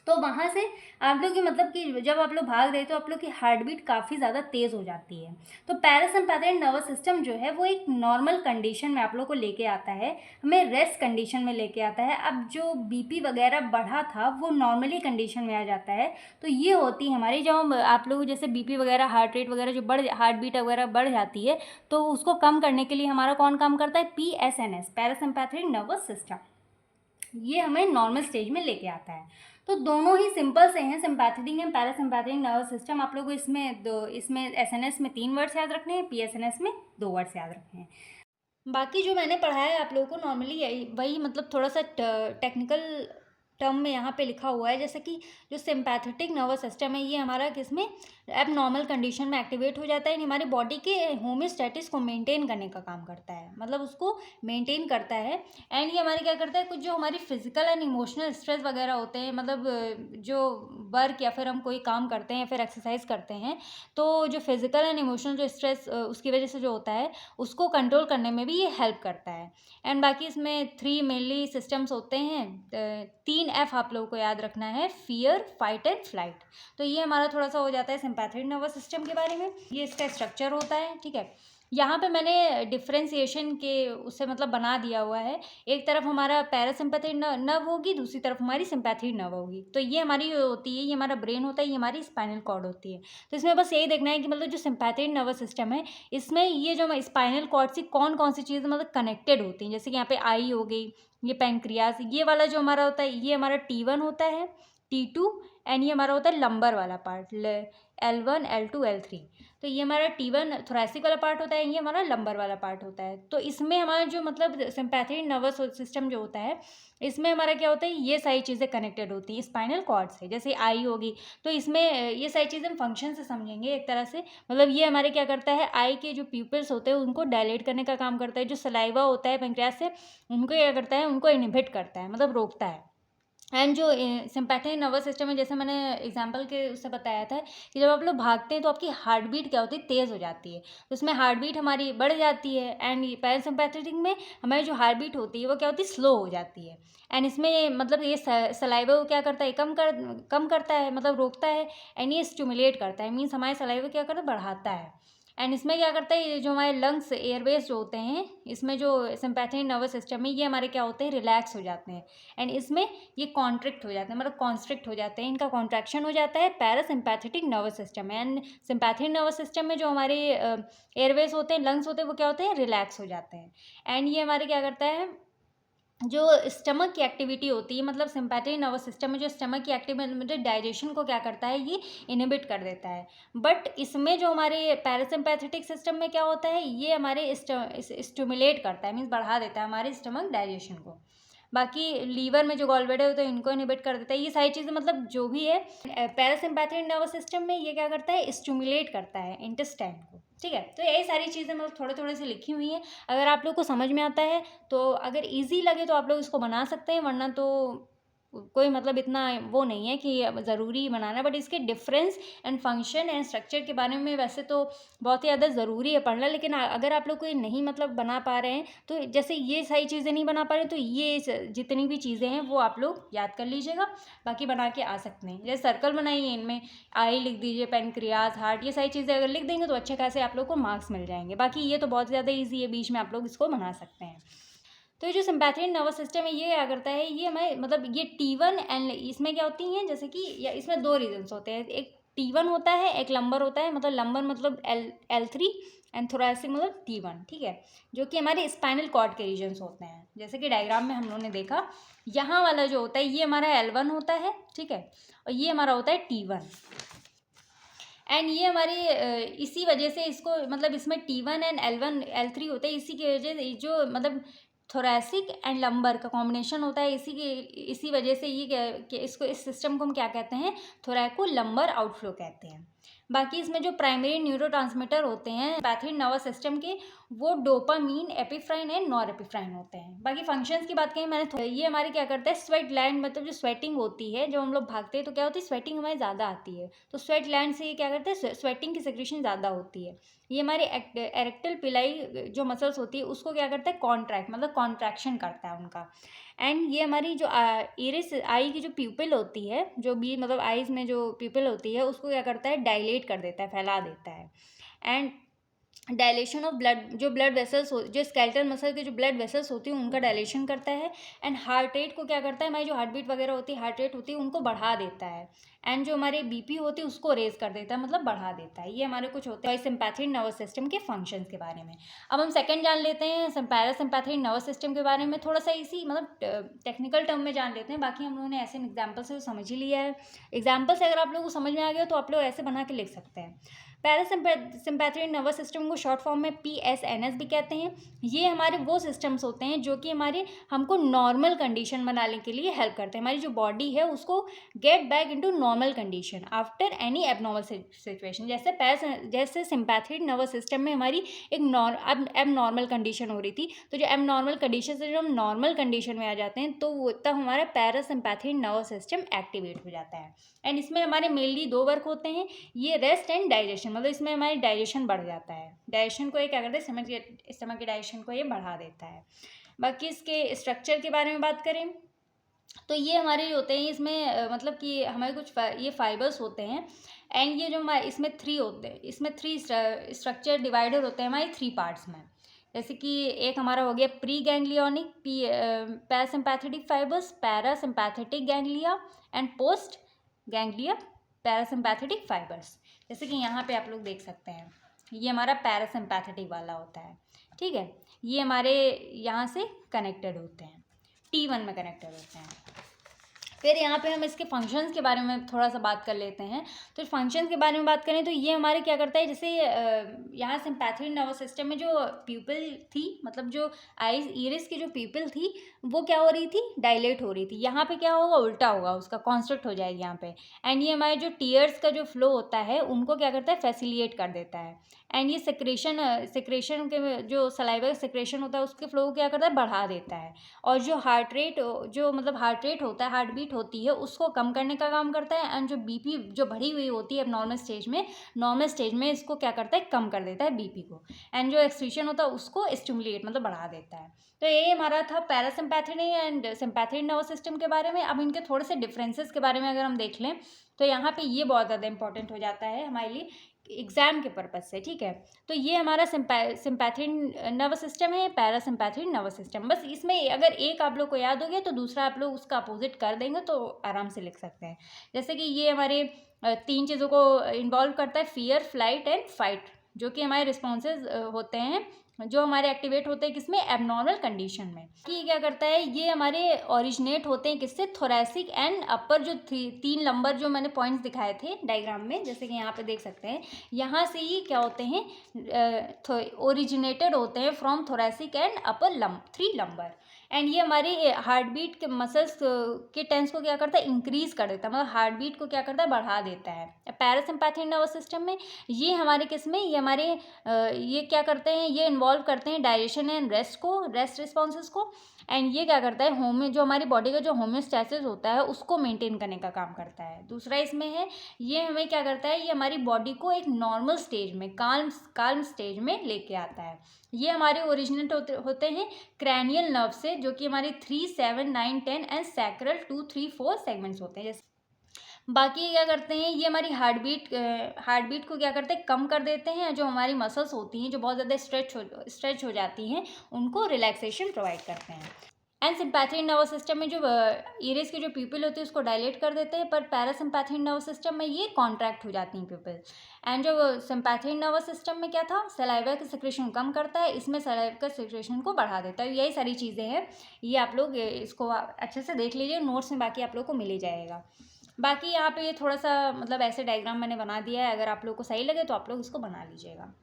तो वहाँ से आप लोग की मतलब कि जब आप लोग भाग रहे तो आप लोग की हार्ट बीट काफ़ी ज़्यादा तेज़ हो जाती है। तो पैरासिम्पैथेटिक नर्वस सिस्टम जो है वो एक नॉर्मल कंडीशन में आप लोग को लेके आता है, हमें रेस्ट कंडीशन में लेके आता है। अब जो BP वगैरह बढ़ा था वो नॉर्मली कंडीशन में आ जाता है। तो ये होती है हमारी, जब आप लोग जैसे BP वगैरह, हार्ट रेट वगैरह जो हार्ट बीट वगैरह बढ़ जाती है, तो उसको कम करने के लिए हमारा कौन काम करता है, PSNS, पैरासिम्पैथेटिक नर्वस सिस्टम, ये हमें नॉर्मल स्टेज में लेके आता है। तो दोनों ही सिंपल से हैं, sympathetic and parasympathetic nervous system. आप लोग को इसमें SNS में 3 वर्ड्स याद रखने हैं, PSNS में 2 वर्ड्स याद रखने हैं। बाकी जो मैंने पढ़ाया है आप लोगों को नॉर्मली वही मतलब थोड़ा सा टेक्निकल टर्म में यहाँ पे लिखा हुआ है। जैसे कि जो सिंपैथेटिक नर्वस सिस्टम है ये हमारा किसमें, एब नॉर्मल कंडीशन में एक्टिवेट हो जाता है, हमारी बॉडी के होमियोस्टेटिस को मेंटेन करने का काम करता है, मतलब उसको मेंटेन करता है। एंड ये हमारे क्या करता है, कुछ जो हमारी फिजिकल एंड इमोशनल स्ट्रेस वगैरह होते हैं, मतलब जो वर्क या फिर हम कोई काम करते हैं या फिर एक्सरसाइज करते हैं, तो जो फिजिकल एंड इमोशनल जो स्ट्रेस उसकी वजह से जो होता है उसको कंट्रोल करने में भी ये हेल्प करता है। एंड बाकी इसमें 3 मेनली सिस्टम्स होते हैं, 3 F आप लोगों को याद रखना है, फियर, फाइट एंड फ्लाइट। तो ये हमारा थोड़ा सा हो जाता है सिंपैथेटिक नर्वस सिस्टम के बारे में, ये इसका स्ट्रक्चर होता है। ठीक है, यहाँ पे मैंने डिफ्रेंसिएशन के उससे मतलब बना दिया हुआ है, एक तरफ हमारा पैरासिम्पैथेटिक नर्व होगी, दूसरी तरफ हमारी सिंपैथेटिक नर्व होगी। तो ये हमारी जो होती है, ये हमारा ब्रेन होता है, ये हमारी स्पाइनल कॉर्ड होती है। तो इसमें बस यही देखना है कि मतलब जो सिंपैथेटिक नर्वस सिस्टम है इसमें ये जो स्पाइनल कॉर्ड से कौन कौन सी चीज़ें मतलब कनेक्टेड होती हैं। जैसे कि यहाँ पे आई हो गई, ये पैंक्रियास, ये वाला जो हमारा होता है ये हमारा T1 होता है, T2, एंड ये हमारा होता है लंबर वाला पार्ट, L1, L2, L3। तो ये हमारा T1 थोरैसिक वाला पार्ट होता है, ये हमारा लंबर वाला पार्ट होता है। तो इसमें हमारा जो मतलब सिंपैथेटिक नर्वस सिस्टम जो होता है इसमें हमारा क्या होता है, ये सारी चीज़ें कनेक्टेड होती हैं स्पाइनल कॉर्ड से। जैसे आई होगी तो इसमें ये सारी चीज़ें हम फंक्शन से समझेंगे एक तरह से, मतलब ये हमारे क्या करता है, आई के जो प्यूपिल्स होते हैं उनको डायलेट करने का काम करता है, जो सलाइवा होता है पेंक्रियास से उनको क्या करता है, उनको इनहिबिट करता है, मतलब रोकता है। एंड जो सिम्पैथेटिक नर्वस सिस्टम है, जैसे मैंने एग्जांपल के उससे बताया था कि जब आप लोग भागते हैं तो आपकी हार्ट बीट क्या होती है, तेज़ हो जाती है, तो उसमें हार्ट बीट हमारी बढ़ जाती है। एंड पैरासिम्पैथेटिक में हमारी जो हार्ट बीट होती है वो क्या होती है, स्लो हो जाती है। एंड इसमें मतलब ये सलाइवा को क्या करता है, कम करता है, मतलब रोकता है। एंड ये स्टिमुलेट करता है, मीन्स हमारे सलाइवा क्या करता है, बढ़ाता है। एंड इसमें क्या करता है, ये जो हमारे लंग्स एयरवेज जो होते हैं, इसमें जो सिम्पैथेटिक नर्वस सिस्टम है, ये हमारे क्या होते हैं, रिलैक्स हो जाते हैं। एंड इसमें ये कॉन्ट्रिक्ट हो जाते हैं, मतलब कॉन्स्ट्रिक्ट हो जाते हैं, इनका कॉन्ट्रैक्शन हो जाता है पैरासिम्पैथेटिक नर्वस सिस्टम में। एंड सिम्पैथेटिक नर्वस सिस्टम में जो हमारे एयरवेज होते हैं, लंग्स होते हैं, वो क्या होते हैं, रिलैक्स हो जाते हैं। एंड ये हमारे क्या करता है, जो स्टमक की एक्टिविटी होती है, मतलब सिम्पैथेटिक नर्वस सिस्टम में जो स्टमक की एक्टिविटी, मतलब डाइजेशन को क्या करता है, ये इनहिबिट कर देता है। बट इसमें जो हमारे पैरासिम्पैथेटिक सिस्टम में क्या होता है, ये हमारे स्टिमुलेट करता है, मीन्स बढ़ा देता है हमारे स्टमक डाइजेशन को। बाकी लीवर में जो गॉलब्लैडर होता है, इनको इनहिबिट कर देता है। ये सारी चीज़ें मतलब जो भी है, पैरासिम्पैथेटिक नर्वस सिस्टम में ये क्या करता है, स्टिमुलेट करता है इंटेस्टाइन को। ठीक है, तो यही सारी चीज़ें मतलब थोड़े थोड़े से लिखी हुई हैं। अगर आप लोग को समझ में आता है तो अगर इजी लगे तो आप लोग इसको बना सकते हैं, वरना तो कोई मतलब इतना वो नहीं है कि ज़रूरी बनाना। बट इसके difference and function and structure के बारे में वैसे तो बहुत ही ज़्यादा ज़रूरी है पढ़ना, लेकिन अगर आप लोग कोई नहीं मतलब बना पा रहे हैं, तो जैसे ये सारी चीज़ें नहीं बना पा रहे हैं, तो ये जितनी भी चीज़ें हैं वो आप लोग याद कर लीजिएगा, बाकी बना के आ सकते हैं। जैसे सर्कल बनाइए, इनमें आई लिख दीजिए, पेनक्रियाज, हार्ट, ये सारी चीज़ें अगर लिख देंगे तो अच्छे खासे आप लोग को मार्क्स मिल जाएंगे। बाकी ये तो बहुत ज़्यादा ईजी है, बीच में आप लोग इसको बना सकते हैं। तो ये जो सिम्पैथेटिक नर्वस सिस्टम है, ये क्या करता है, ये हमें मतलब ये T1 एंड इसमें क्या होती हैं, जैसे कि या इसमें दो रीजन्स होते हैं, एक T1 होता है, एक लंबर होता है, मतलब लंबर मतलब L3 एंड थोरैसिक मतलब T1। ठीक है, जो कि हमारे स्पाइनल कॉर्ड के रीजन्स होते हैं, जैसे कि डायग्राम में हम लोगों ने देखा। यहाँ वाला जो होता है ये हमारा L1 होता है, ठीक है, और ये हमारा होता है T1। एंड ये हमारे इसी वजह से इसको मतलब इसमें T1 एंड L3 होते हैं, इसी की वजह से जो मतलब थोरैसिक एंड लंबर का कॉम्बिनेशन होता है, इसी वजह से ये इसको इस सिस्टम को हम क्या कहते हैं, थोरैको लंबर आउटफ्लो कहते हैं। बाकी इसमें जो प्राइमरी न्यूरोट्रांसमीटर होते हैं पैथेटिक नर्वस सिस्टम के, वो डोपामीन, एपिफ्राइन एंड नॉरएपिफ्राइन होते हैं। बाकी फंक्शंस की बात करें मैंने, ये हमारे क्या करता है, स्वेट ग्लैंड, मतलब जो स्वेटिंग होती है, जब हम लोग भागते हैं तो क्या होती है, स्वेटिंग हमारी ज़्यादा आती है, तो स्वेट ग्लैंड से ये क्या करते हैं, स्वेटिंग की सेक्रेशन ज़्यादा होती है। ये हमारी एरेक्टल पिलाई जो मसल्स होती है उसको क्या करता है, कॉन्ट्रैक्ट, मतलब कॉन्ट्रैक्शन करता है उनका। एंड ये हमारी जो इरिस आई की जो प्यूपिल होती है, जो भी मतलब आईज में जो प्यूपिल होती है, उसको क्या करता है, डायलेट कर देता है, फैला देता है। एंड डायलेशन ऑफ ब्लड, जो ब्लड वेसल्स हो, जो स्केलेटल मसल के जो ब्लड वेसल्स होती हैं उनका डायलेशन करता है। एंड हार्ट रेट को क्या करता है, हमारी जो हार्ट बीट वगैरह होती है, हार्ट रेट होती है, उनको बढ़ा देता है। एंड जो हमारे बीपी होती है उसको रेज कर देता है, मतलब बढ़ा देता है। ये हमारे कुछ होते हैं सिम्पैथेटिक नर्वस सिस्टम के फंक्शंस के बारे में। अब हम सेकंड जान लेते हैं पैरासिम्पैथेटिक नर्वस सिस्टम के बारे में, थोड़ा सा इसी मतलब टेक्निकल टर्म में जान लेते हैं। बाकी हम लोगों ने ऐसे एग्जाम्पल से समझ ही लिया है। एग्जाम्पल से अगर आप लोगों को समझ में आ गया तो आप लोग ऐसे बना के लिख सकते हैं। पैरासिम्पैथेटिक नर्वस सिस्टम को शॉर्ट फॉर्म में PSNS भी कहते हैं। ये हमारे वो सिस्टम्स होते हैं जो कि हमारे हमको नॉर्मल कंडीशन बनाने के लिए हेल्प करते हैं, हमारी जो बॉडी है उसको get back into normal condition after any abnormal situation. जैसे सिम्पैथेटिक नर्वस सिस्टम में हमारी एक एबनॉर्मल कंडीशन हो रही थी, तो जो एबनॉर्मल कंडीशन से जो हम नॉर्मल कंडीशन में आ जाते हैं, तो वो तब हमारा पैरासिम्पैथेटिक नर्वस सिस्टम एक्टिवेट हो जाता है। एंड इसमें हमारे मेनली दो वर्क होते हैं, ये रेस्ट एंड डाइजेशन, मतलब इसमें हमारी डाइजेशन बढ़ जाता है, डाइजेशन को ये क्या करता है, स्टमक के डाइजेशन को ये बढ़ा देता है। बाकी इसके स्ट्रक्चर के बारे में बात करें तो ये हमारे होते हैं, इसमें मतलब कि हमारे कुछ ये फाइबर्स होते हैं। एंड ये जो हमारे इसमें थ्री होते हैं, इसमें थ्री स्ट्रक्चर डिवाइडर होते हैं हमारे थ्री पार्ट्स में। जैसे कि एक हमारा हो गया pre ganglionic parasympathetic fibres, parasympathetic ganglia and post ganglia parasympathetic fibres. जैसे कि यहाँ पे आप लोग देख सकते हैं, ये हमारा पैरासिम्पैथेटिक वाला होता है, ठीक है, ये हमारे यहाँ से कनेक्टेड होते हैं, T1 में कनेक्टेड होते हैं। फिर यहाँ पे हम इसके फंक्शंस के बारे में थोड़ा सा बात कर लेते हैं। तो फंक्शंस के बारे में बात करें तो ये हमारे क्या करता है, जैसे यहाँ सिम्पैथेटिक नर्वस सिस्टम में जो प्यूपिल थी, मतलब जो आईज इरिस की जो प्यूपिल थी, वो क्या हो रही थी, डायलेट हो रही थी। यहाँ पे क्या होगा, उल्टा होगा, उसका कॉन्स्ट्रिक्ट हो जाएगी यहाँ पे। एंड ये हमारे जो टीयर्स का जो फ्लो होता है उनको क्या करता है, फैसिलिटेट कर देता है। एंड ये सिक्रेशन के जो सलाइवा सिक्रेशन होता है उसके फ्लो को क्या करता है, बढ़ा देता है। और जो हार्ट रेट, जो मतलब हार्ट रेट होता है, हार्ट बीट बीट होती है उसको कम करने का काम करता है, एंड जो बीपी जो बढ़ी हुई होती है अब नॉर्मल स्टेज में इसको क्या करता है, कम कर देता है बीपी को, एंड जो एक्सक्रीशन होता है उसको स्टिमुलेट मतलब बढ़ा देता है। तो ये हमारा था parasympathetic and sympathetic nervous system के बारे में। अब इनके थोड़े से डिफरेंसेस के बारे में अगर हम देख लें तो यहाँ पे ये बहुत ज़्यादा इंपॉर्टेंट हो जाता है हमारे लिए एग्जाम के पर्पज़ से, ठीक है। तो ये हमारा सिम्पैथेटिक नर्वस सिस्टम है, पैरासिम्पैथेटिक नर्वस सिस्टम। बस इसमें अगर एक आप लोग को याद हो गया तो दूसरा आप लोग उसका अपोजिट कर देंगे तो आराम से लिख सकते हैं। जैसे कि ये हमारे 3 चीज़ों को इन्वॉल्व करता है, फियर, फ्लाइट एंड फाइट, जो कि हमारे रिस्पॉन्सेज होते हैं जो हमारे एक्टिवेट होते हैं किसमें, एबनॉर्मल कंडीशन में। कि क्या करता है, ये हमारे ओरिजिनेट होते हैं किससे, थोरैसिक एंड अपर, जो 3 नंबर जो मैंने पॉइंट्स दिखाए थे डायग्राम में, जैसे कि यहाँ पे देख सकते हैं, यहाँ से ही क्या होते हैं, ओरिजिनेटेड होते हैं from thoracic and upper 3 number. And ये हमारी हार्ट बीट के मसल्स के टेंस को क्या करता है, इंक्रीज कर देता है, मतलब हार्ट बीट को क्या करता है, बढ़ा देता है। पैरासिम्पैथिक नर्वस सिस्टम में ये हमारे किस में, ये हमारे ये क्या करते हैं, ये इन्वॉल्व करते हैं डायरेक्शन एंड रेस्ट रिस्पॉन्सेज को, एंड ये क्या करता है, जो हमारी बॉडी का जो होम्योस्टैसिस होता है उसको मेंटेन करने का काम करता है। दूसरा इसमें है, ये हमें क्या करता है, ये हमारी बॉडी को एक नॉर्मल स्टेज में, काल्म स्टेज में लेके आता है। ये हमारे ओरिजिनेट होते हैं क्रैनियल नर्व से, जो कि हमारे 3, 7, 9, 10 एंड सैक्रल 2, 3, 4 सेगमेंट्स होते हैं। जैसे बाकी क्या करते हैं, ये हमारी हार्ट बीट को क्या करते हैं, कम कर देते हैं। जो हमारी मसल्स होती हैं जो बहुत ज़्यादा स्ट्रेच हो जाती हैं उनको रिलैक्सेशन प्रोवाइड करते हैं। एंड सिम्पैथिक नर्वस सिस्टम में जो इरिस की जो प्यूपिल होती है उसको डायलेट कर देते हैं, पर पैरासिम्पैथिक नर्वस सिस्टम में ये कॉन्ट्रैक्ट हो जाती हैं प्यूपिल। एंड जो सिम्पैथिक नर्वस सिस्टम में क्या था, सलाइवा के सिक्रेशन कम करता है, इसमें सलाइवा का सिक्रेशन को बढ़ा देता है। यही सारी चीज़ें हैं, ये आप लोग इसको अच्छे से देख लीजिए, नोट्स में बाकी आप लोग को मिल ही जाएगा। बाकी यहाँ पे ये थोड़ा सा मतलब ऐसे डायग्राम मैंने बना दिया है, अगर आप लोग को सही लगे तो आप लोग इसको बना लीजिएगा।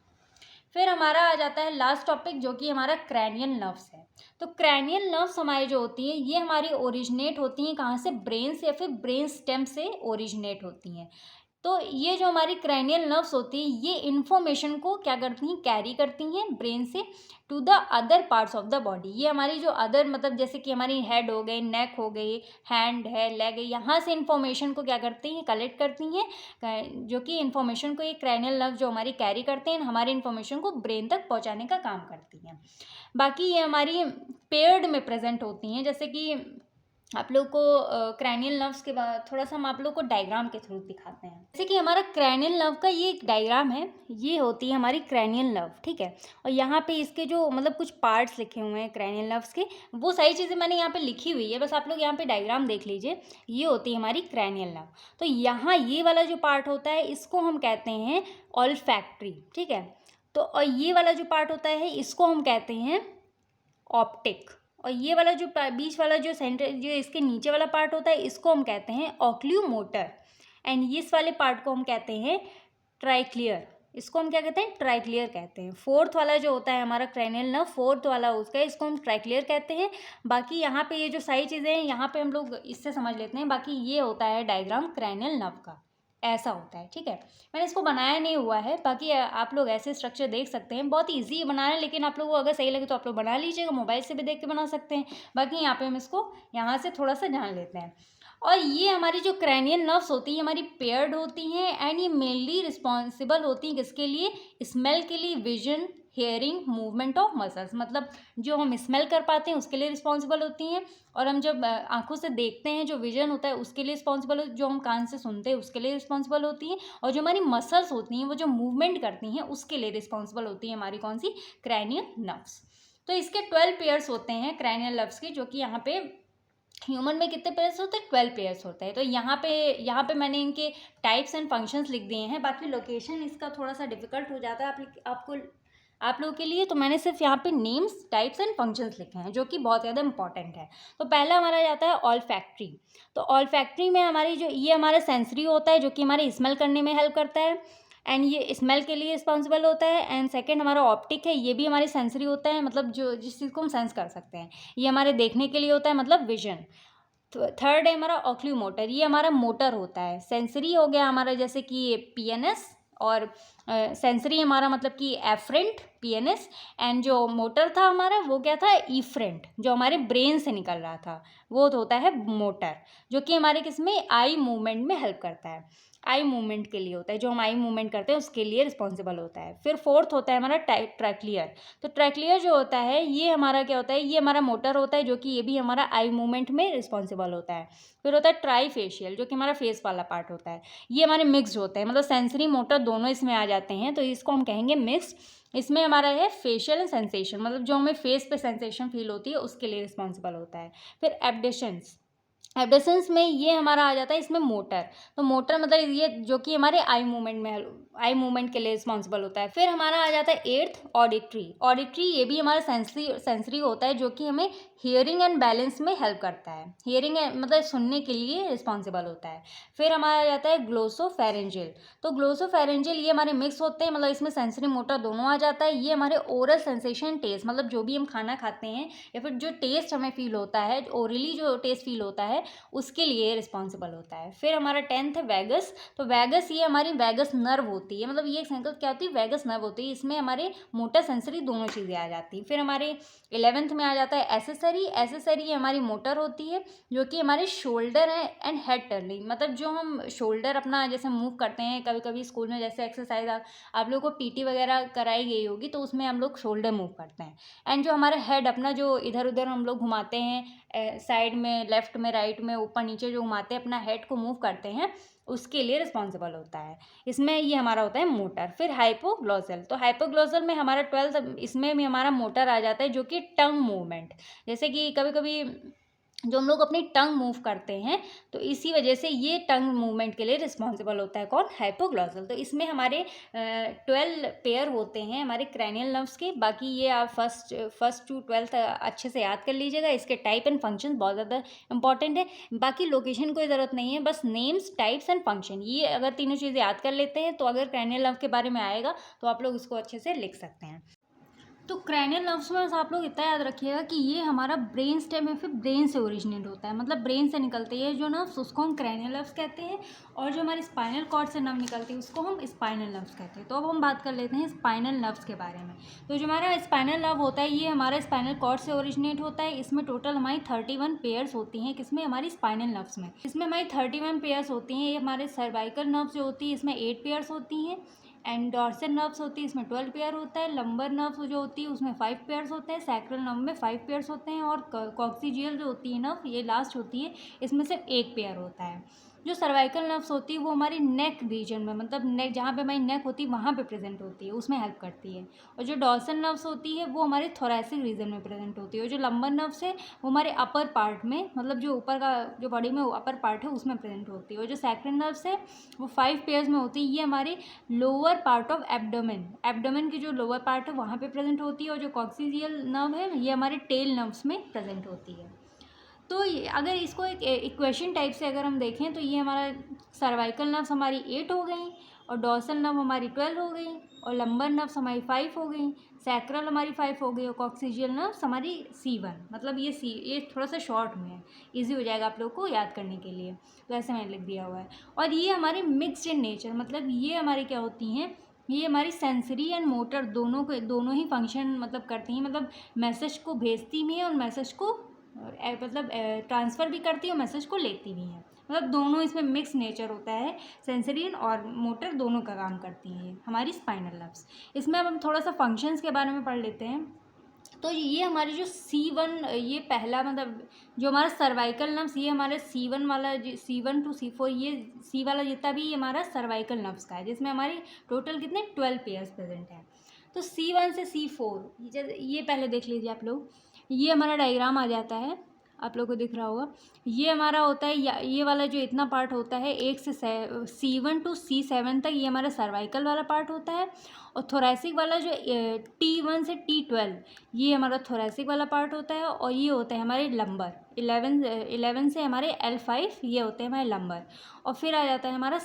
फिर हमारा आ जाता है लास्ट टॉपिक, जो कि हमारा क्रैनियल नर्व्स है। तो क्रैनियल नर्व्स हमारी जो होती हैं ये हमारी ओरिजिनेट होती हैं कहाँ से, ब्रेन से या फिर ब्रेन स्टेम से ओरिजिनेट होती हैं। तो ये जो हमारी क्रैनियल नर्व्स होती हैं ये इन्फॉर्मेशन को क्या करती हैं, कैरी करती हैं ब्रेन से to the other parts of the body. ये हमारी जो अदर मतलब जैसे कि हमारी हेड हो गई, नेक हो गई, हैंड है, लेग है, यहाँ से इन्फॉर्मेशन को क्या करती हैं, कलेक्ट करती हैं, जो कि इन्फॉर्मेशन को ये क्रैनियल नर्व जो हमारी कैरी करते हैं, हमारी इन्फॉर्मेशन को ब्रेन तक पहुँचाने का काम करती हैं। बाकी ये हमारी पेयर्ड में प्रेजेंट होती हैं, जैसे कि आप लोग को क्रैनियल नर्व्स के बाद थोड़ा सा हम आप लोग को डायग्राम के थ्रू दिखाते हैं। जैसे कि हमारा क्रैनियल नर्व का ये एक डायग्राम है, ये होती है हमारी क्रैनियल नर्व, ठीक है। और यहाँ पे इसके जो मतलब कुछ पार्ट्स लिखे हुए हैं क्रैनियल नर्व्स के, वो सारी चीज़ें मैंने यहाँ पे लिखी हुई है, बस आप लोग यहाँ पे डायग्राम देख लीजिए। ये होती है हमारी क्रैनियल नर्व। तो यहाँ ये वाला जो पार्ट होता है इसको हम कहते हैं ऑल्फैक्टरी, ठीक है। तो और ये वाला जो पार्ट होता है इसको हम कहते हैं ऑप्टिक, और ये वाला जो बीच वाला जो सेंटर जो इसके नीचे वाला पार्ट होता है इसको हम कहते हैं ऑक्ल्यूमोटर, एंड इस वाले पार्ट को हम कहते हैं ट्राइक्लियर। इसको हम क्या कहते हैं, ट्राइक्लियर कहते हैं। फोर्थ वाला जो होता है हमारा क्रैनियल नर्व, फोर्थ वाला उसका, इसको हम ट्राइक्लियर कहते हैं। बाकी यहाँ पे ये जो सारी चीज़ें हैं यहाँ पे हम लोग इससे समझ लेते हैं। बाकी ये होता है डायग्राम क्रैनियल नर्व का, ऐसा होता है, ठीक है। मैंने इसको बनाया नहीं हुआ है, बाकी आप लोग ऐसे स्ट्रक्चर देख सकते हैं, बहुत इजी बनाना है, लेकिन आप लोगों को अगर सही लगे तो आप लोग बना लीजिएगा, मोबाइल से भी देख के बना सकते हैं। बाकी यहाँ पे हम इसको यहाँ से थोड़ा सा जान लेते हैं। और ये हमारी जो क्रैनियल नर्व्स होती हैं हमारी पेयर्ड होती हैं, एंड ये मेनली रिस्पॉन्सिबल होती हैं किसके लिए, स्मेल के लिए, vision, hearing, movement of muscles, मतलब जो हम स्मेल कर पाते हैं उसके लिए रिस्पॉन्सिबल होती हैं, और हम जब आंखों से देखते हैं जो विजन होता है उसके लिए रिस्पॉन्सिबल, जो हम कान से सुनते हैं उसके लिए रिस्पॉन्सिबल होती हैं, और जो हमारी मसल्स होती हैं वो जो मूवमेंट करती हैं उसके लिए रिस्पॉन्सिबल होती है हमारी कौन सी, क्रैनियल नर्व्स। तो इसके 12 पेयर्स होते हैं क्रैनियल नर्व्स के, जो कि यहाँ पे ह्यूमन में कितने पेयर्स होते हैं, 12 पेयर्स होते हैं। तो यहाँ पे मैंने इनके टाइप्स एंड फंक्शंस लिख दिए हैं। बाकी लोकेशन इसका थोड़ा सा डिफिकल्ट हो जाता है आप लोगों के लिए, तो मैंने सिर्फ यहाँ पे नेम्स, टाइप्स एंड फंक्शंस लिखे हैं जो कि बहुत ज़्यादा इंपॉर्टेंट है। तो पहला हमारा जाता है ऑल्फैक्टरी। तो ऑल्फैक्टरी में हमारी जो ये हमारा सेंसरी होता है जो कि हमारे स्मेल करने में हेल्प करता है, एंड ये स्मेल के लिए रिस्पॉन्सिबल होता है। एंड सेकंड हमारा ऑप्टिक है, ये भी हमारी सेंसरी होता है, मतलब जो जिस चीज़ को हम सेंस कर सकते हैं, ये हमारे देखने के लिए होता है, मतलब विजन। तो थर्ड है हमारा ऑक्ल्यूमोटर, ये हमारा मोटर होता है। सेंसरी हो गया हमारा जैसे कि PNS, और सेंसरी हमारा मतलब कि एफरेंट पीएनएस, एंड जो मोटर था हमारा वो क्या था, इफरेंट, जो हमारे ब्रेन से निकल रहा था वो होता है मोटर, जो कि हमारे किसमें आई मूवमेंट में हेल्प करता है, आई मूवमेंट के लिए होता है, जो हम आई मूवमेंट करते हैं उसके लिए रिस्पॉन्सिबल होता है। फिर फोर्थ होता है हमारा ट्रैक्लियर। तो ट्रैक्लियर जो होता है ये हमारा क्या होता है, ये हमारा मोटर होता है जो कि ये भी हमारा आई मूवमेंट में रिस्पॉन्सिबल होता है। फिर होता है ट्राईफेशियल, जो कि हमारा फेस वाला पार्ट होता है, ये हमारे मिक्स्ड होते हैं, मतलब सेंसरी मोटर दोनों इसमें आ जाते हैं, तो इसको हम कहेंगे मिक्स्ड। इसमें हमारा है फेशियल एंड सेंसेशन, मतलब जो हमें फेस पे सेंसेशन फील होती है उसके लिए रिस्पॉन्सिबल होता है। फिर एब्डेशंस, एब्डेसेंस में ये हमारा आ जाता है इसमें मोटर। तो मोटर मतलब ये जो कि हमारे आई मूवमेंट के लिए रिस्पॉन्सिबल होता है। फिर हमारा आ जाता है एट्थ ऑडिटरी। ऑडिटरी ये भी हमारा सेंसरी होता है, जो कि हमें हियरिंग एंड बैलेंस में हेल्प करता है, हियरिंग मतलब सुनने के लिए रिस्पॉन्सिबल होता है। फिर हमारा आ जाता है ग्लोसोफेरेंजियल। तो ग्लोसोफेरेंजियल ये हमारे मिक्स होते हैं, मतलब इसमें सेंसरी मोटर दोनों आ जाता है। ये हमारे ओरल सेंसेशन टेस्ट, मतलब जो भी हम खाना खाते हैं या फिर जो टेस्ट हमें फील होता है, ओरली जो टेस्ट फील होता है उसके लिए रिस्पॉन्सिबल होता है। फिर हमारा 10th है वैगस। तो वैगस ये हमारी वैगस नर्व होती है, मतलब ये एक संकल्प क्या होती है, वैगस नर्व होती है, इसमें हमारे मोटर सेंसरी दोनों चीज़ें आ जाती हैं। फिर हमारे 11th में आ जाता है एसेसरी। एसेसरी हमारी मोटर होती है, जो कि हमारे शोल्डर है एंड हेड टर्निंग, मतलब जो हम शोल्डर अपना जैसे मूव करते हैं, कभी कभी स्कूल में जैसे एक्सरसाइज आप लोगों को पीटी वगैरह कराई गई होगी, तो उसमें हम लोग शोल्डर मूव करते हैं। एंड जो हमारा हेड अपना जो इधर उधर हम लोग घुमाते हैं, साइड में, लेफ्ट में, राइट में, ऊपर नीचे जो घुमाते हैं, अपना हेड को मूव करते हैं, उसके लिए रिस्पॉन्सिबल होता है। इसमें ये हमारा होता है मोटर। फिर हाइपोग्लॉसल। तो हाइपोग्लॉसल में हमारा 12th, इसमें भी हमारा मोटर आ जाता है, जो कि टंग मूवमेंट, जैसे कि कभी कभी जो हम लोग अपनी टंग मूव करते हैं, तो इसी वजह से ये टंग मूवमेंट के लिए रिस्पॉन्सिबल होता है कौन, हाइपोग्लॉसल। तो इसमें हमारे 12 पेयर होते हैं हमारे क्रैनियल नर्व्स के। बाकी ये आप फर्स्ट टू 12th अच्छे से याद कर लीजिएगा। इसके टाइप एंड फंक्शन बहुत ज़्यादा इंपॉर्टेंट है, बाकी लोकेशन कोई ज़रूरत नहीं है, बस नेम्स, टाइप्स एंड फंक्शन, ये अगर तीनों चीज़ें याद कर लेते हैं तो अगर क्रैनियल नर्व के बारे में आएगा तो आप लोग इसको अच्छे से लिख सकते हैं। तो क्रैनियल नर्व्स में आप लोग इतना याद रखिएगा कि ये हमारा ब्रेन स्टेम या फिर ब्रेन से ओरिजिनेट होता है, मतलब ब्रेन से निकलते हैं जो नर्व्स, उसको हम क्रैनियल नर्व्स कहते हैं। और जो हमारे स्पाइनल कॉर्ड से नर्व निकलती है उसको हम स्पाइनल नर्व्स कहते हैं। तो अब हम बात कर लेते हैं स्पाइनल नर्व्स के बारे में। तो जो हमारा स्पाइनल नर्व होता है ये हमारा स्पाइनल कॉर्ड से ओरिजिनेट होता है। इसमें टोटल हमारी 31 पेयर्स होती हैं, किसमें, हमारी स्पाइनल नर्व्स में। इसमें हमारी 31 पेयर्स होती हैं। ये हमारे सर्वाइकल नर्व्स जो होती है इसमें 8 पेयर्स होती हैं, एंड डॉर्सल नर्व्स होती है इसमें 12 पेयर होता है, लंबर नर्व्स जो होती है उसमें 5 पेयर्स होते हैं, सैक्रल नर्व में 5 पेयर्स होते हैं, और कॉक्सिजियल जो होती है नर्व, ये लास्ट होती है, इसमें सिर्फ 1 पेयर होता है। जो सर्वाइकल नर्व्स होती है वो हमारी नेक रीजन में, मतलब नेक जहाँ पे हमारी नेक होती है वहाँ पे प्रेजेंट होती है, उसमें हेल्प करती है। और जो डॉर्सल नर्व्स होती है वो हमारे थोरैसिक रीजन में प्रेजेंट होती है। और जो लंबर नर्व्स है वो हमारे अपर पार्ट में, मतलब जो ऊपर का जो बॉडी में अपर पार्ट है उसमें प्रेजेंट होती है। और जो सैक्रल नर्व्स है वो 5 पेयर्स में होती है, ये हमारे लोअर पार्ट ऑफ एब्डोमेन की जो लोअर पार्ट है वहाँ पे प्रेजेंट होती है। और जो कॉक्सिजियल नर्व है ये हमारे टेल नर्व्स में प्रेजेंट होती है। तो अगर इसको एक इक्वेशन टाइप से अगर हम देखें तो ये हमारा सर्वाइकल नर्व्स हमारी 8 हो गई, और डॉर्सल नर्व हमारी 12 हो गई, और लंबर नर्व्स हमारी 5 हो गई, सैक्रल हमारी 5 हो गई, और कॉक्सिजियल नर्व्स हमारी C1। मतलब ये थोड़ा सा शॉर्ट में है, इजी हो जाएगा आप लोग को याद करने के लिए, तो ऐसे मैंने लिख दिया हुआ है। और ये हमारे मिक्सड इन नेचर, मतलब ये हमारी क्या होती हैं, ये हमारी सेंसरी एंड मोटर दोनों ही फंक्शन मतलब करती हैं, मतलब मैसेज को भेजती भी हैं और मैसेज को मतलब ट्रांसफ़र भी करती है और मैसेज को लेती भी हैं, मतलब दोनों इसमें मिक्स नेचर होता है, सेंसरी और मोटर दोनों का काम करती हैं हमारी स्पाइनल नर्व्स। इसमें अब हम थोड़ा सा फंक्शंस के बारे में पढ़ लेते हैं। तो ये हमारी जो C1, ये पहला मतलब जो हमारा सर्वाइकल नर्व्स, ये हमारे C1 वाला, C1 to C4, ये C वाला जितना भी ये हमारा सर्वाइकल नर्व्स का है, जिसमें हमारी टोटल कितने 12 पेयर्स प्रेजेंट हैं। तो C1 से C4 ये पहले देख लीजिए आप लोग, ये हमारा डायग्राम आ जाता है, आप लोग को दिख रहा होगा। ये हमारा होता है ये वाला जो इतना पार्ट होता है 1 से C1 to C7 तक, ये हमारा सर्वाइकल वाला पार्ट होता है। और थोरैसिक वाला जो T1 से T12, ये हमारा थोरैसिक वाला पार्ट होता है। और ये होता है हमारे लंबर 11 से हमारे L5, ये होते हैं हमारे लंबर। और फिर आ जाता है हमारा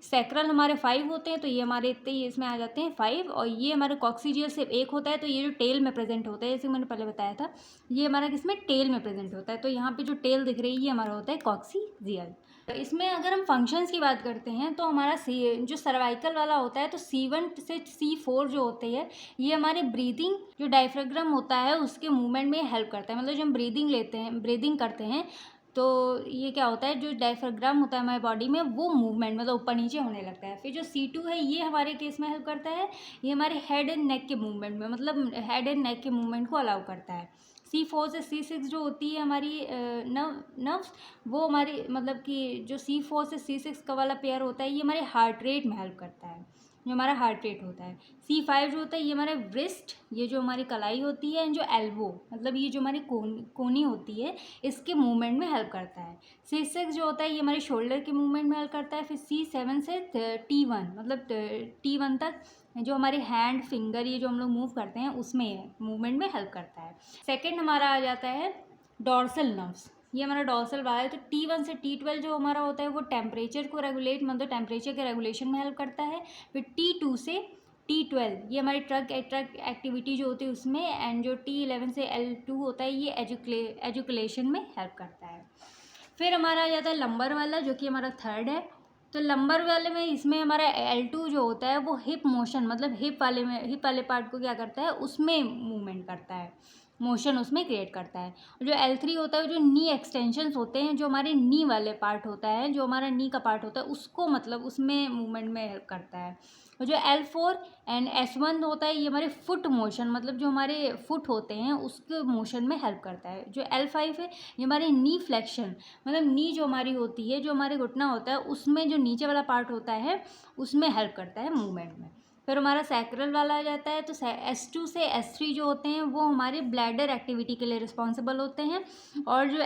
सैक्रल हमारे 5 होते हैं, तो ये हमारे इतने ही इसमें आ जाते हैं 5। और ये हमारे कॉक्सिजियल सिर्फ 1 होता है, तो ये जो टेल में प्रेजेंट होता है, जैसे मैंने पहले बताया था, ये हमारा किसमें टेल में प्रेजेंट होता है। तो यहाँ पे जो टेल दिख रही है ये हमारा होता है कॉक्सिजियल। इसमें अगर हम फंक्शंस की बात करते हैं तो हमारा जो सर्वाइकल वाला होता है तो C1 से C4 जो होते हैं ये हमारे ब्रीदिंग जो डायफ्राग्राम होता है उसके मूवमेंट में हेल्प करता है। मतलब जब हम ब्रीदिंग करते हैं तो ये क्या होता है, जो डायफ्राग्राम होता है हमारी बॉडी में वो मूवमेंट मतलब ऊपर नीचे होने लगता है। फिर जो C2 है ये हमारे केस में हेल्प करता है, ये हमारे हेड एंड नेक के मूवमेंट में, मतलब हेड एंड नेक के मूवमेंट को अलाउ करता है। C4 से C6 जो होती है हमारी नर्व्स, वो हमारी मतलब कि जो C4 से C6 का वाला पेयर होता है ये हमारे हार्ट रेट में हेल्प करता है, जो हमारा हार्ट रेट होता है। C5 जो होता है ये हमारे व्रिस्ट, ये जो हमारी कलाई होती है, एंड जो एल्बो मतलब ये जो हमारी कोनी होती है इसके मूवमेंट में हेल्प करता है। C6 जो होता है ये हमारे शोल्डर के मूवमेंट में हेल्प करता है। फिर C7 से T1 मतलब T1 तक जो हमारे हैंड फिंगर ये जो हम लोग मूव करते हैं उसमें मूवमेंट में हेल्प करता है। सेकंड हमारा आ जाता है डॉर्सल नर्व्स, ये हमारा डॉर्सल वाला है। तो T1 से T12 जो हमारा होता है वो टेम्परेचर को रेगुलेट मतलब टेम्परेचर के रेगुलेशन में हेल्प करता है। फिर T2 से T12 ये हमारी ट्रक एक्टिविटी जो होती है उसमें, एंड जो T11 से L2 होता है ये एजुकेलेशन में हेल्प करता है। फिर हमारा आ जाता है लंबर वाला जो कि हमारा थर्ड है। तो लंबर वाले में इसमें हमारा L2 जो होता है वो हिप मोशन मतलब हिप वाले पार्ट को क्या करता है उसमें मूवमेंट करता है, मोशन उसमें क्रिएट करता है। और जो L3 होता है जो नी एक्सटेंशंस होते हैं, जो हमारे नी वाले पार्ट होता है, जो हमारा नी का पार्ट होता है उसको मतलब उसमें मूवमेंट में हेल्प करता है। और जो L4 एंड S1 होता है ये हमारे फुट मोशन मतलब जो हमारे फुट होते हैं उसके मोशन में हेल्प करता है। जो L5 है ये हमारे नी फ्लेक्शन मतलब नी जो हमारी होती है, जो हमारे घुटना होता है उसमें जो नीचे वाला पार्ट होता है उसमें हेल्प करता है मूवमेंट में। फिर हमारा सैक्रल वाला आ जाता है। तो S2 से S3 जो होते हैं वो हमारे ब्लैडर एक्टिविटी के लिए रिस्पॉन्सिबल होते हैं। और जो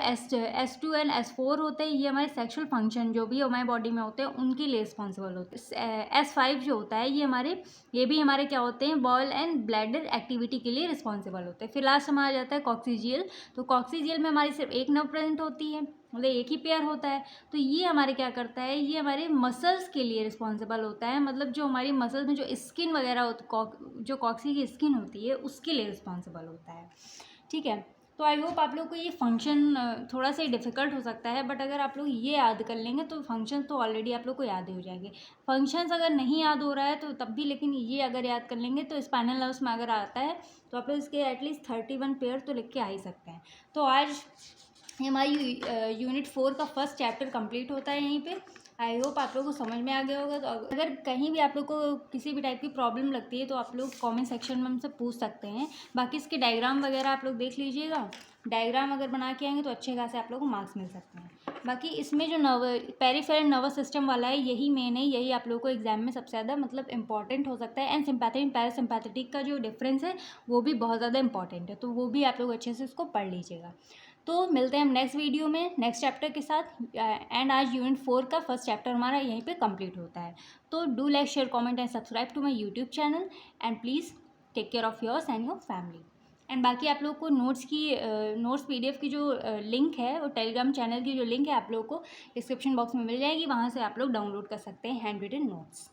S2 एंड S4 होते हैं ये हमारे सेक्सुअल फंक्शन जो भी हमारी बॉडी में होते हैं उनके लिए रिस्पॉन्सिबल होते हैं। S5 जो होता है ये भी हमारे क्या होते हैं बॉल एंड ब्लैडर एक्टिविटी के लिए रिस्पॉन्सिबल होते हैं। फिर लास्ट हमारा आ जाता है कॉक्सीजियल। तो कॉक्सीजियल में हमारी सिर्फ एक नर्व प्रेजेंट होती है मतलब एक ही पेयर होता है। तो ये हमारे क्या करता है, ये हमारे मसल्स के लिए रिस्पॉन्सिबल होता है, मतलब जो हमारी मसल्स में जो स्किन वगैरह जो कॉक्सी की स्किन होती है उसके लिए रिस्पॉन्सिबल होता है। ठीक है, तो आई होप आप लोग को ये फंक्शन थोड़ा सा डिफ़िकल्ट हो सकता है, बट अगर आप लोग ये याद कर लेंगे तो फंक्शन तो ऑलरेडी आप लोग को याद ही हो जाएंगे। फंक्शंस अगर नहीं याद हो रहा है तो तब भी, लेकिन ये अगर याद कर लेंगे तो स्पाइनल नर्व्स में अगर आता है तो आप लोग इसके एटलीस्ट 31 पेयर तो लिख के आ ही सकते हैं। तो आज ये हमारी यूनिट 4 का फर्स्ट चैप्टर कंप्लीट होता है यहीं पे। आई होप आप लोगों को समझ में आ गया होगा। तो अगर कहीं भी आप लोग को किसी भी टाइप की प्रॉब्लम लगती है तो आप लोग कमेंट सेक्शन में हमसे पूछ सकते हैं। बाकी इसके डायग्राम वगैरह आप लोग देख लीजिएगा, डायग्राम अगर बना के आएंगे तो अच्छे खासे आप लोग को मार्क्स मिल सकते हैं। बाकी इसमें जो पेरिफेरल नर्वस सिस्टम वाला है यही मेन है, यही आप लोग को एग्जाम में सबसे ज़्यादा मतलब इंपॉर्टेंट हो सकता है। एंड सिंपैथेटिक पैरासिम्पैथेटिक का जो डिफरेंस है वो भी बहुत ज़्यादा इंपॉर्टेंट है, तो वो भी आप लोग अच्छे से उसको पढ़ लीजिएगा। तो मिलते हैं हम नेक्स्ट वीडियो में नेक्स्ट चैप्टर के साथ। एंड आज यूनिट 4 का फर्स्ट चैप्टर हमारा यहीं पे कंप्लीट होता है। तो do like share comment and subscribe to my YouTube channel and please take care of yours and your family. And बाकी आप लोग को नोट्स PDF की जो लिंक है वो टेलीग्राम चैनल की जो लिंक है आप लोग को डिस्क्रिप्शन बॉक्स में मिल जाएगी, वहाँ से आप लोग डाउनलोड कर सकते हैं हैंड रिटन नोट्स।